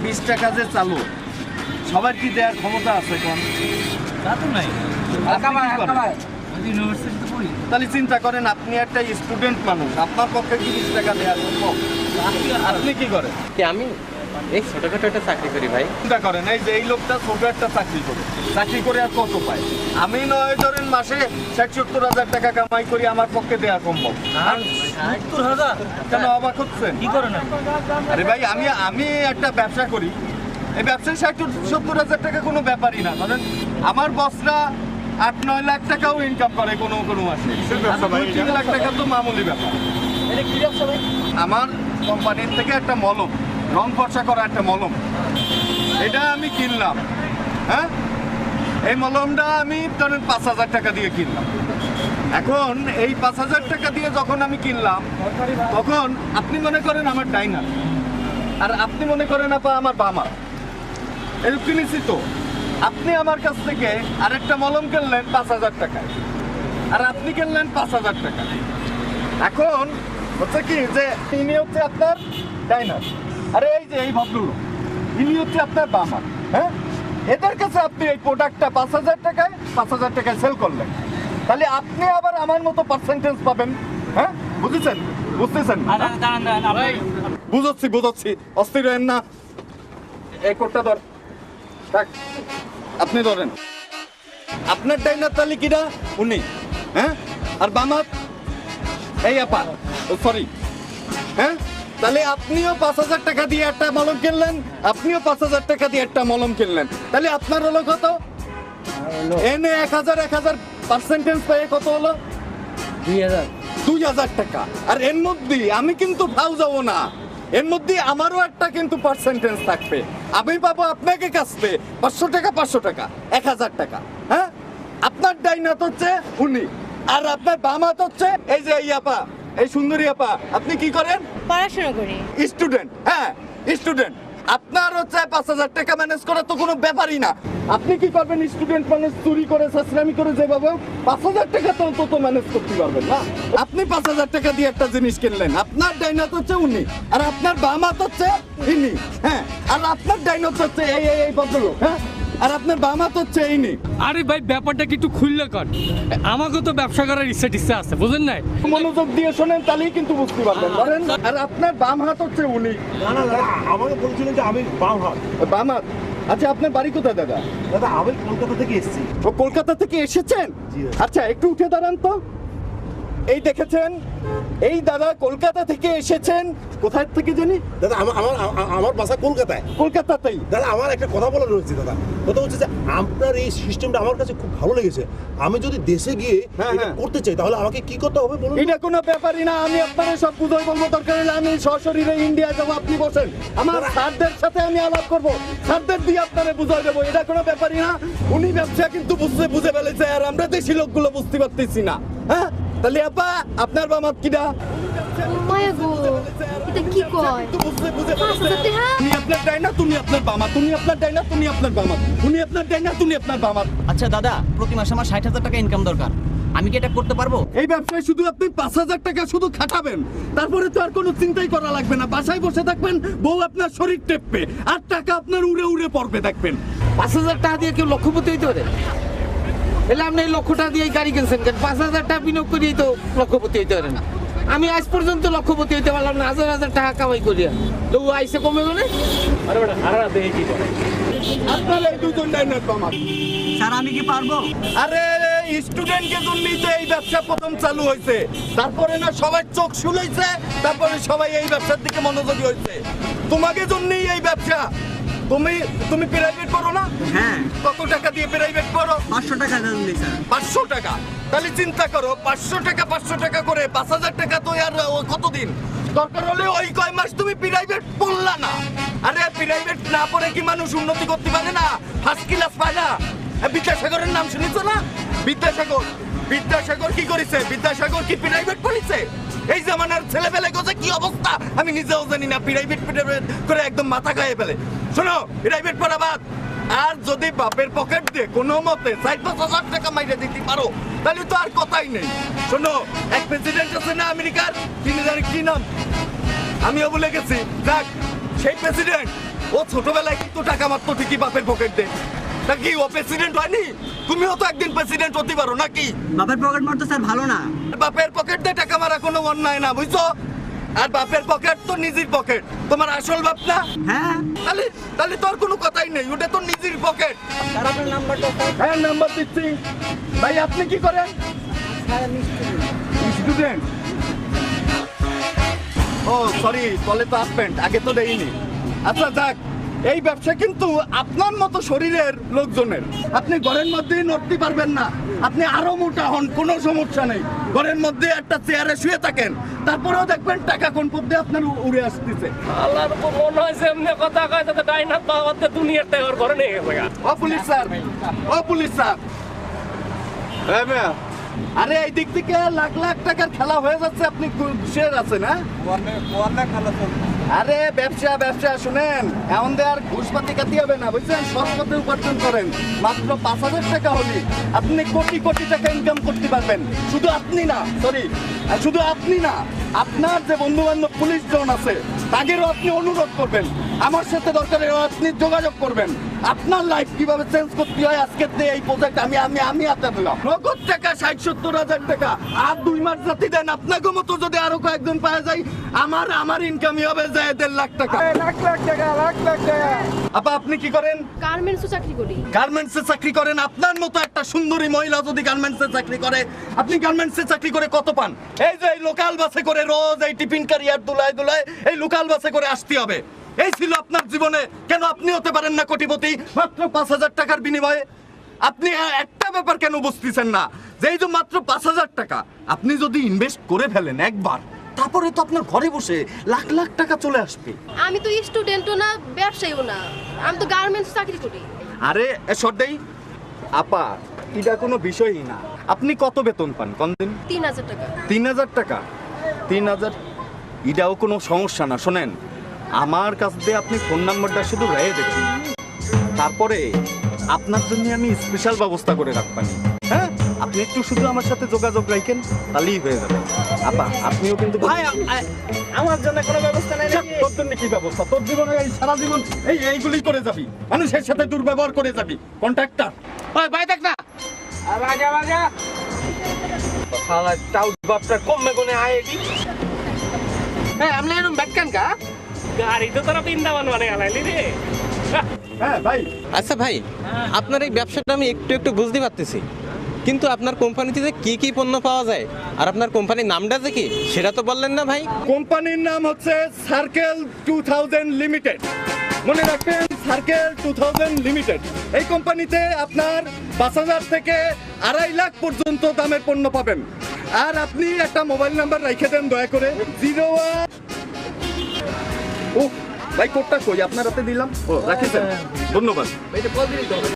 20 টাকা যে চালু সবার কি দেওয়ার ক্ষমতা আছে কোন? তা তো নাই। ইউনিভার্সিটিতে পড়ি। তাহলে চিন্তা করেন, আপনি একটা স্টুডেন্ট মানুষ, আপনার পক্ষে কি 20 টাকা দেওয়া সম্ভব? আপনি কি করেন? কি আমি এই ছোটখাটো একটা চাকরি করি ভাই। চিন্তা করেন, এই যে এই লোকটা ছোট একটা চাকরি করে আর কত পায়? আমি নয় ধরেন মাসে 60-70 হাজার টাকা কামাই করি, আমার পক্ষে দেওয়া সম্ভব? আর 70,000 কেন অবাক হচ্ছেন? কি করেন আপনি? আরে ভাই, আমি একটা ব্যবসা করি, এই ব্যবসায় 60-70 হাজার টাকা কোনো ব্যাপারই না। ধরেন আমার বসরা 8-9 লাখ টাকাও ইনকাম করে কোনো মাসে, 2-3 লাখ টাকা তো মামুলি ব্যাপার। এটা কি ব্যবসা ভাই? আমার কোম্পানির থেকে একটা মলম, রং ফর্সা করা একটা মলম, এটা আমি কিনলাম। হ্যাঁ, এই মলমটা আমি ধরেন 5,000 টাকা দিয়ে কিনলাম। এখন এই 5,000 টাকা দিয়ে যখন আমি কিনলাম, তখন আপনি মনে করেন আমার ডাইনার, আর আপনি মনে করেন আপা আমার বামা, এরকম কিনেছি তো। আপনি আমার কাছ থেকে আরেকটা মলম কিনলেন 5,000 টাকায়, আর আপনি কিনলেন 5,000 টাকা। এখন হচ্ছে কি যে ইনি হচ্ছে আপনার ডাইনার, আরে এই যে এই ভদ্রলোক ইনি হচ্ছে আপনার বামা। হ্যাঁ, এদের কাছে আপনি এই প্রোডাক্টটা 5,000 টাকায় সেল করলেন, তাহলে আপনি আবার আমার মতো পার্সেন্টেজ পাবেন। হ্যাঁ, বুঝতেছেন? বুঝাচ্ছি, অস্থির হয়েন না। এই কোটটা ধর, থাক, আপনি ধরেন। আপনার ডাইনার তাহলে কিনা উনি, হ্যাঁ, আর বামাত এই আপা, সরি। হ্যাঁ, তাহলে আপনিও 5,000 টাকা দিয়ে একটা মলম কিনলেন, আপনিও 5,000 টাকা দিয়ে একটা মলম কিনলেন, তাহলে আপনার হলো কত? এনে 1,000 পার্সেন্টেজ পেয়ে কত হলো? 2,000 টাকা। আর এর মধ্যে আমি কিন্তু ফাউ যাবো না, এর মধ্যে আমারও একটা কিন্তু পার্সেন্টেজ থাকবে। আমি পাবো আপনাকে কাছতে 500 টাকা, 1,000 টাকা। হ্যাঁ, আপনার ডাইনাত হচ্ছে উনি, আর আপনার বামাত হচ্ছে এই যে এই আপা, এই সুন্দরী আপা। আপনি কি করেন? পড়াশোনা করি। স্টুডেন্ট। হ্যাঁ, স্টুডেন্ট। আপনার হচ্ছে 5,000 টাকা ম্যানেজ করা তো কোনো ব্যাপারই না। আপনি কি করবেন? স্টুডেন্ট মানুষ চুরি করে, সাশ্রামি করে, যেভাবে 5,000 টাকা তো অন্তত ম্যানেজ করতে পারবেন না। আপনি 5,000 টাকা দিয়ে একটা জিনিস কিনলেন, আপনার ডাইনাত হচ্ছে উনি, আর আপনার বামাত হচ্ছে ইনি। হ্যাঁ, আর আপনার ডাইনাত হচ্ছে এই ভদ্রলোক। হ্যাঁ, আর আপনার বামাত হচ্ছে ইনি। আরে ভাই, ব্যাপারটা কি একটু খুললে কর, আমাকে তো ব্যবসা করার ইচ্ছা আছে, বুঝেন নাই? মনোযোগ দিয়ে শোনেন, তাহলেই কিন্তু বুঝতে পারবেন। ধরেন, আর আপনার বাম হাত হচ্ছে উনি। না, আমাকে বলছিলেন যে আমি বাম হাত। বাম হাত। আচ্ছা, আপনার বাড়ি কোথায় দাদা? দাদা আমি কলকাতা থেকে এসেছি। ও কলকাতা থেকে এসেছেন? জি। আচ্ছা, একটু উঠে দাঁড়ান তো। এই দেখেছেন, এই দাদা কলকাতা থেকে এসেছেন। কোথায় থেকে জানি? দাদা আমার বাসা কলকাতায়। কলকাতাতেই। দাদা আমার একটা কথা বলার রয়েছে দাদা। কথা হচ্ছে যে আপনার এই সিস্টেমটা আমার কাছে খুব ভালো লেগেছে। আমি যদি দেশে গিয়ে এটা করতে চাই তাহলে আমাকে কি করতে হবে বলুন? এটা কোনো ব্যাপারই না, আমি আপনাদের সব বুঝাই বলবো। দরকার হলে আমি সশরীরে ইন্ডিয়া যাবো, আপনি বসেন, আমার স্যারদের সাথে আমি আলাপ করবো, স্যারদের দিয়ে আপনারা বুঝাই দেবো। এটা কোনো ব্যাপারই না। উনি ব্যবসা কিন্তু বুঝে ফেলেছে, আর আমরা দেশি লোকগুলো বুঝতে পারতেছি না। হ্যাঁ, তাহলে আপা আপনার বামাত কিনা? মায়া গো, এটা কি কয়? বুঝে ফেলেছে। উনি আপনার ডাইনা, তুমি আপনার বামাত, উনি আপনার ডাইনা, তুমি আপনার বামাত, উনি আপনার ডাইনা, তুমি আপনার বামাত। আচ্ছা দাদা, প্রতি মাসে আমার 60,000 টাকা ইনকাম দরকার, আমি কি এটা করতে পারবো? এই ব্যবসায় শুধু আপনি 5,000 টাকা শুধু খাটাবেন, তারপরে তো আর কোনো চিন্তাই করা লাগবে না। বাসায় বসে থাকবেন, বউ আপনার শরীর টেপবে, আর টাকা আপনার উড়ে পড়বে। দেখবেন 5,000 টাকা দিয়ে কেউ লক্ষপতি হইতে পারে? এলে আপনি এই 1,00,000 টাকা দিয়ে গাড়ি কিনছেন কেন? 5,000 টাকা বিনিয়োগ করিয়ে তো লক্ষপতি হইতে পারে না। আমি আজ পর্যন্ত লক্ষপতি হইতে পারলাম না, 1,000 টাকা কামাই করিয়া। তো ও আইসে কমে গেলে আপনার এই দুজন ডাইনার বামাত। স্যার আমি কি পারবো? আরে স্টুডেন্টকে জন্যই তো এই ব্যবসা প্রথম চালু হয়েছে, তারপরে না সবাই চোখ শুলাইছে, তারপরে সবাই এই ব্যবসার দিকে মনোযোগী হয়েছে। তোমাকে জন্যই এই ব্যবসা। তুমি প্রাইভেট করো না? হ্যাঁ। কত টাকা দিয়ে প্রাইভেট করো? 500 টাকা দেন স্যার। 500 টাকা? তাহলে চিন্তা করো, 500 টাকা করে 5,000 টাকা তো আর কতদিন? দরকার হলে ওই কয় মাস তুমি প্রাইভেট পড়লা না। আরে প্রাইভেট না পড়ে কি মানুষ উন্নতি করতে পারে না? ফার্স্ট ক্লাস পায় না? বিদ্যাসাগরের নাম শুনেছো না? বিদ্যাসাগর কি করেছে? বিদ্যাসাগর কি প্রাইভেট পড়েছে? এই জামানার ছেলেবেলে গোছে কি অবস্থা আমি নিজেও জানি না। প্রাইভেট করে একদম মাথা খাইয়ে ফেলে। শোনো, প্রাইভেট পড়া বাদ, আর যদি বাপের পকেট দিয়ে কোনো মতে 4-5,000 টাকা মাইরে দিতে পারো, তাহলে তো আর কথাই নেই। শোনো, এক প্রেসিডেন্ট আছে না আমেরিকার, তিনি জানি কি নাম, আমিও বলে গেছি। যাক, সেই প্রেসিডেন্ট ও ছোটবেলায় কিন্তু টাকা মারতো ঠিকই বাপের পকেট দে নাকি ও প্রেসিডেন্ট হয়নি তুমিও তো একদিন প্রেসিডেন্ট হতে পারো নাকি বাপের পকেট মার তো স্যার ভালো না। বাপের পকেট দিয়ে টাকা মারা কোনো অন্যায় না বুঝছো আর বাপের পকেট তো নিজের পকেট তোমার আসল বাপ না হ্যাঁ তাহলে তাহলে তোর কোনো কথাই নেই ওটা তো নিজের পকেট স্যার আপনার নাম্বারটা হ্যাঁ নাম্বার দিচ্ছি ভাই আপনি কি করেন স্টুডেন্ট ও সরি বলে তো হাফপ্যান্ট আগে তো দেইনি আচ্ছা যাক এই ব্যবসা কিন্তু আপনার মতো শরীরের লোকজনের আপনি ঘরের মধ্যেই নড়তে পারবেন না আপনি আরো মোটা হন কোনো সমস্যা নেই ঘরের মধ্যে একটা চেয়ারে শুয়ে থাকেন তারপরেও দেখবেন টাকা কোন পথে আপনার উড়ে আসতেছে আল্লাহর উপর মনে হয় যে এমনি কথা কয় যাতে ডাইনাত বাবাতে দুনিয়ার টাকার ঘরে নিয়ে গেছে গা। ও পুলিশ স্যার ও পুলিশ স্যার হ্যাঁ ম্যাম আরে এই দিক থেকে লাখ লাখ টাকার খেলা হয়ে যাচ্ছে আপনি শেয়ার আছেন হ্যাঁ আরে ব্যবসা ব্যবসা শুনেন এমন আর ঘুষপাতি কাটি হবে না বুঝছেন সৎ পথে উপার্জন করেন মাত্র 5,000 টাকা হলে আপনি কোটি কোটি টাকা ইনকাম করতে পারবেন শুধু আপনি না সরি শুধু আপনি না আপনার যে বন্ধু বান্ধব পুলিশ জন আছে তাদেরও আপনি অনুরোধ করবেন আমার সাথে দরকার আপনি যোগাযোগ করবেন আপনার লাইফ কিভাবে চেঞ্জ করতে হয় আজকে এই প্রজেক্ট আমি হাতে দিলাম নগদ টাকা 60-70 টাকা আর 2 মাস জাতি দেন আপনাকে মতো যদি আরো কয়েকজন পাওয়া যায় আমার ইনকামই হবে যায় 1.5 লাখ টাকা লাখ টাকা আপা আপনি কি করেন গার্মেন্টসে চাকরি করি গার্মেন্টসে চাকরি করেন আপনার মতো একটা সুন্দরী মহিলা যদি গার্মেন্টসে চাকরি করে আপনি গার্মেন্টসে চাকরি করে কত পান এই যে লোকাল বাসে করে রোজ এই টিফিন ক্যারিয়ার দুলায় এই লোকাল বাসে করে আসতে হবে এই ছিল আপনার জীবনে কেন আপনি হতে পারেন না কোটিপতি মাত্র 5,000 টাকার বিনিময়ে আপনি একটা ব্যাপার কেন বুঝতেছেন না যে এই যে মাত্র 5,000 টাকা আপনি যদি ইনভেস্ট করে ফেলেন একবার তারপরে তো আপনার ঘরে বসে লাখ লাখ টাকা চলে আসবে আমি তো স্টুডেন্টও না ব্যবসায়ীও না আমি তো গার্মেন্টস চাকরি করি আরে সর্দাই আপা এটা কোনো বিষয়ই না আপনি কত বেতন পান কোন দিন 3,000 টাকা 3,000 টাকা 3,000 এটাও কোনো সমস্যা না শোনেন আমার কাছ দিয়ে আপনি ফোন নাম্বারটা শুধু রেখে দেবেন তারপরে আপনার জন্য আমি স্পেশাল ব্যবস্থা করে রাখবানি হ্যাঁ আপনি একটু শুধু আমার সাথে যোগাযোগ রাখেন তাহলেই হয়ে যাবে আপা আপনিও কিন্তু ভাই আমার জন্য কোনো ব্যবস্থা নাই নাকি? তোর জন্য কি ব্যবস্থা তোর জীবনে এই সারা জীবন এইগুলি করে যাবি মানুষের সাথে দুর্ব্যবহার করে যাবি কন্ট্রাক্টর ওই ভাই দেখ না রাজা শালা টাউট বাপটা কমবে কোনে আইডি হ্যাঁ আমলে এরকম ব্যাটকান কা গাড়ি তো তোরা বৃন্দাবন মানে আলাইলি রে হ্যাঁ ভাই আচ্ছা ভাই আপনার এই ব্যবসাটা আমি একটু একটু বুঝতে পারতেছি কিন্তু আপনার কোম্পানিতে যে কি কি পণ্য পাওয়া যায় আর আপনার কোম্পানির নামটা যে কি সেটা তো বললেন না ভাই কোম্পানির নাম হচ্ছে সার্কেল 2000 লিমিটেড মনে রাখবেন সার্কেল 2000 লিমিটেড এই কোম্পানিতে আপনার 5,000 থেকে 2.5 লাখ পর্যন্ত দামের পণ্য পাবেন আর আপনি একটা মোবাইল নাম্বার রেখে দেন দয়া করে 01 ও ভাই কোডটা কই আপনার হাতে দিলাম ও রাখেছেন ধন্যবাদ